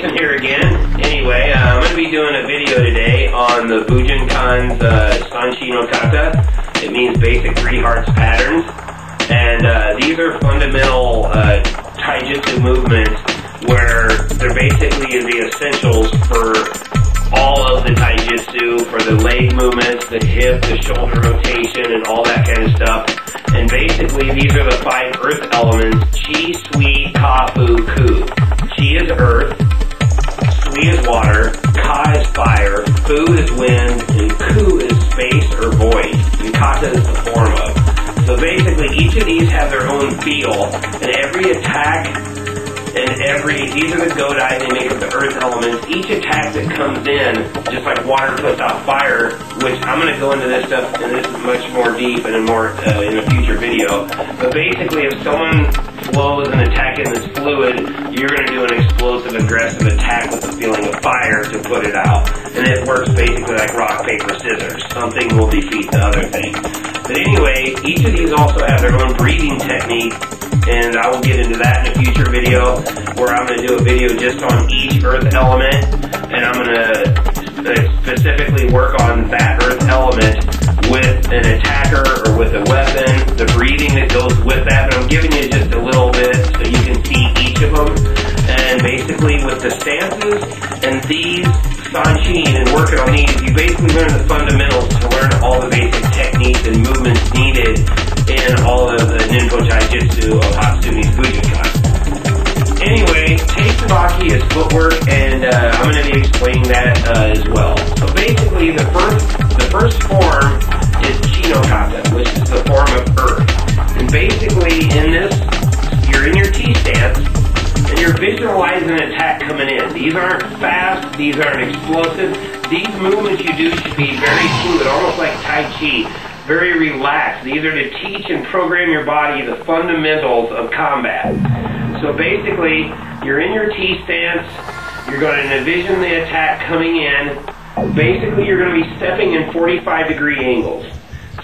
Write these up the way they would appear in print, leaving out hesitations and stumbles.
Jason here again. Anyway, I'm going to be doing a video today on the Bujinkan's Sanshi no Kata. It means basic 3 hearts patterns. And these are fundamental taijutsu movements where they're basically the essentials for all of the taijutsu, for the leg movements, the hip, the shoulder rotation, and all that kind of stuff. And basically, these are the 5 earth elements: chi, sui, ka, fu, ku. Chi is earth, sui is water, ka is fire, fu is wind, and ku is space or void. And kata is the form of. So basically, each of these have their own feel, and every attack these are the godai, they make up the earth elements. Each attack that comes in, just like water puts out fire, which I'm going to go into this stuff, and this is much more deep and more in a future video. But basically, if someone flows an attack in this fluid, you're going to do an explosive, aggressive attack with the feeling of fire to put it out. And it works basically like rock, paper, scissors. Something will defeat the other thing. But anyway, each of these also have their own breathing technique, and I will get into that in a future video, where I'm going to do a video just on each earth element, and I'm going to specifically work on that earth element with an attacker or with a weapon, the breathing that goes with that. But I'm giving you just a little bit so you can see each of them. And basically with the stances and these sanshin and working on these, you basically learn the fundamentals to learn all the basic techniques and movements needed in all of the ninpo taijutsu of hatsumis Bujinkan. Anyway, taijutsu is footwork, and I'm going to be explaining that as well. So basically, the first form is chi no kata, which is the form of earth. And basically, in this, you're in your T stance, and you're visualizing an attack coming in. These aren't fast, these aren't explosive. These movements you do should be very fluid, almost like Tai Chi, very relaxed. These are to teach and program your body the fundamentals of combat. So basically, you're in your T stance, you're going to envision the attack coming in. Basically, you're going to be stepping in 45-degree angles.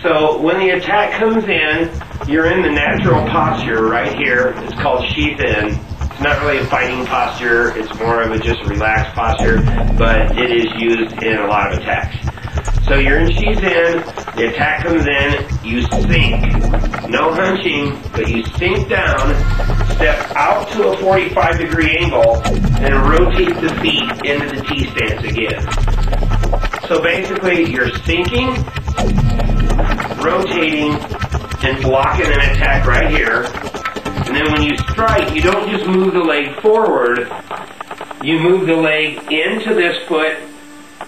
So when the attack comes in, you're in the natural posture right here. It's called shizen. It's not really a fighting posture, it's more of a just relaxed posture, but it is used in a lot of attacks. So you're in shizen, the attack comes in, you sink. No hunching, but you sink down, step out to a 45-degree angle, and rotate the feet into the T stance again. So basically, you're sinking, rotating, and blocking an attack right here. And then when you strike, you don't just move the leg forward, you move the leg into this foot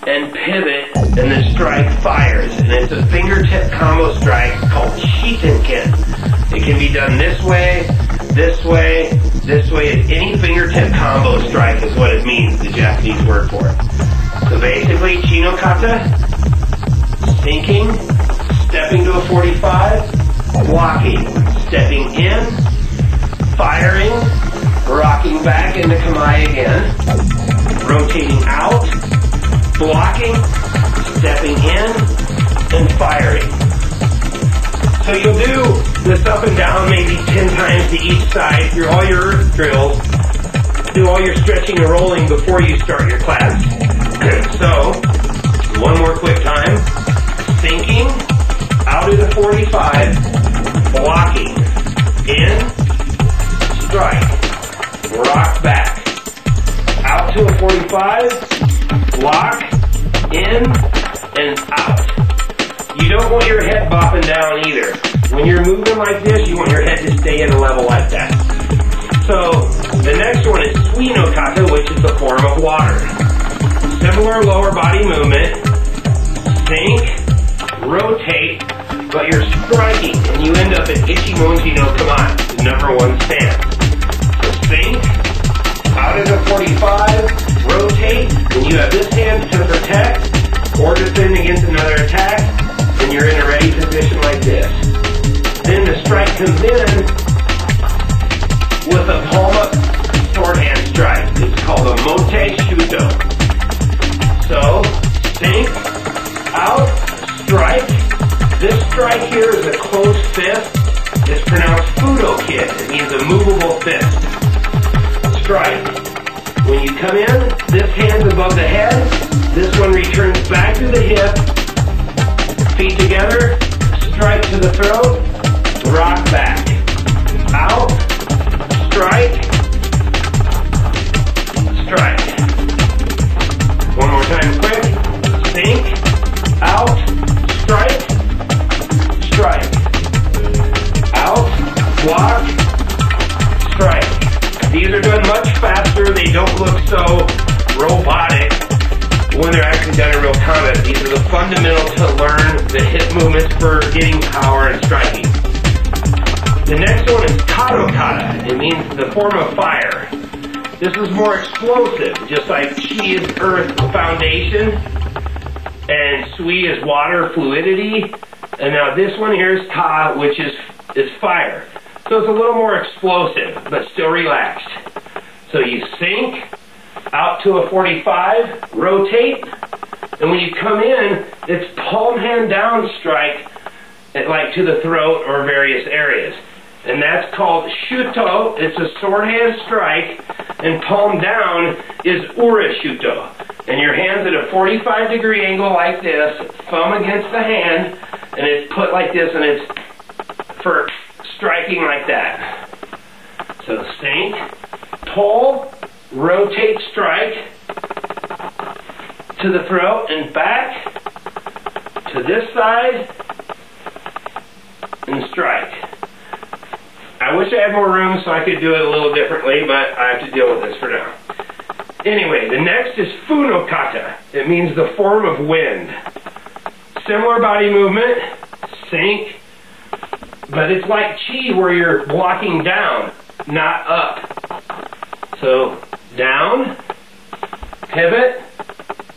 and pivot, and the strike fires. And it's a fingertip combo strike called Bujinkan. It can be done this way, this way, this way. Any fingertip combo strike is what it means, the Japanese word for it. So basically, chi no kata, sinking, stepping to a 45, blocking, stepping in, firing, rocking back into kamae again, rotating out, blocking, stepping in, and firing. So you'll do this up and down maybe 10 times to each side through all your earth drills, do all your stretching and rolling before you start your class. So, one more quick time, sinking, out of the 45, blocking, in, strike, rock back, out to a 45, block, in, and out. You don't want your head bopping down either. When you're moving like this, you want your head to stay in a level like that. So, the next one is sui no kata, which is the form of water. Similar lower body movement, sink, rotate, but you're striking, and you end up in ichimonji no kama, the #1 stance. So sink, out of the 45, rotate, and you have this hand to protect or defend against another attack, and you're in a ready position like this. Then the strike comes in with a palm-up sword hand strike. It's called a mote shuto. So, sink, out, strike. This strike here is a closed fist. It's pronounced fudo kid. It means a movable fist. Strike. When you come in, this hand's above the head, this one returns back to the hip, feet together, strike to the throat, rock back, out, strike, strike. One more time quick, sink, out, strike, strike, out, block, strike. These are done much faster, they don't look so robotic when they're actually done in real combat. These are the fundamentals to learn the hip movements for getting power and striking. The next one is Kata. It means the form of fire. This is more explosive, just like Chi is earth foundation, and Sui is water fluidity, and now this one here is Ka, which is fire. So it's a little more explosive, but still relaxed. So you sink, out to a 45, rotate, and when you come in, it's palm hand down strike, like to the throat or various areas. And that's called shuto. It's a sword hand strike, and palm down is ura shuto. And your hand's at a 45-degree angle like this, thumb against the hand, and it's put like this, and it's for striking like that. So sink, pull, rotate, strike to the throat and back to this side and strike. I wish I had more room so I could do it a little differently, but I have to deal with this for now. Anyway, the next is Funo Kata. It means the form of wind. Similar body movement, sink, but it's like Chi where you're blocking down, not up. So down, pivot,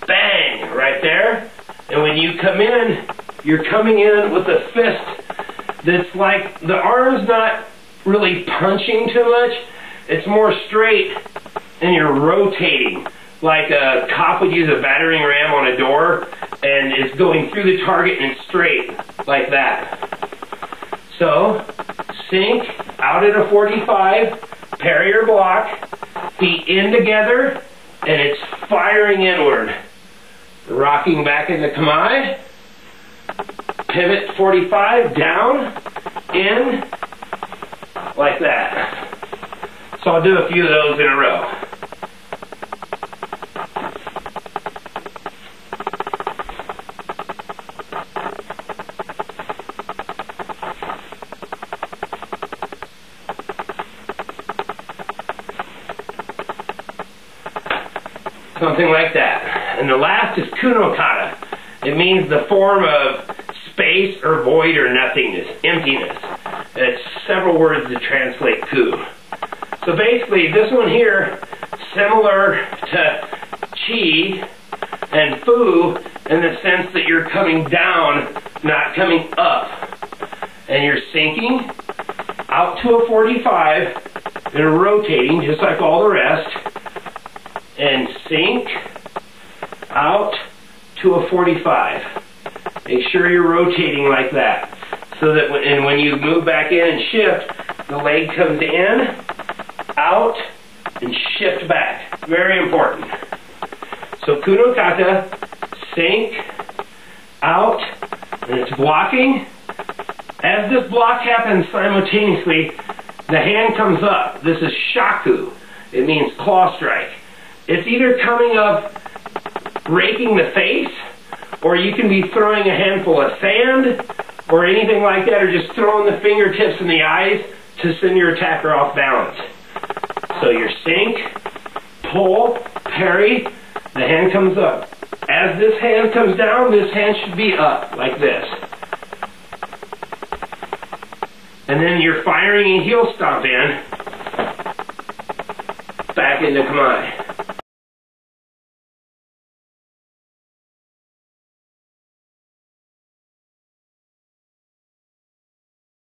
bang, right there. And when you come in, you're coming in with a fist that's like, the arm's not really punching too much, it's more straight, and you're rotating like a cop would use a battering ram on a door, and it's going through the target and it's straight like that. So sink, out at a 45, parry or block, feet in together, and it's firing inward, rocking back into Kamae, pivot 45, down, in, like that. So I'll do a few of those in a row. Something like that. And the last is Kuno Kata. It means the form of space or void or nothingness, emptiness. It's several words to translate ku. So basically, this one here, similar to Chi and Fu in the sense that you're coming down, not coming up. And you're sinking out to a 45 and rotating just like all the rest. And sink out to a 45. Make sure you're rotating like that. So that when you move back in and shift, the leg comes in, out, and shift back. Very important. So Kuno Kata, sink, out, and it's blocking. As this block happens simultaneously, the hand comes up. This is shaku. It means claw strike. It's either coming up, raking the face, or you can be throwing a handful of sand, or anything like that, or just throwing the fingertips in the eyes to send your attacker off balance. So your sink, pull, parry, the hand comes up. As this hand comes down, this hand should be up, like this. And then you're firing a heel stomp in, back into Kamae.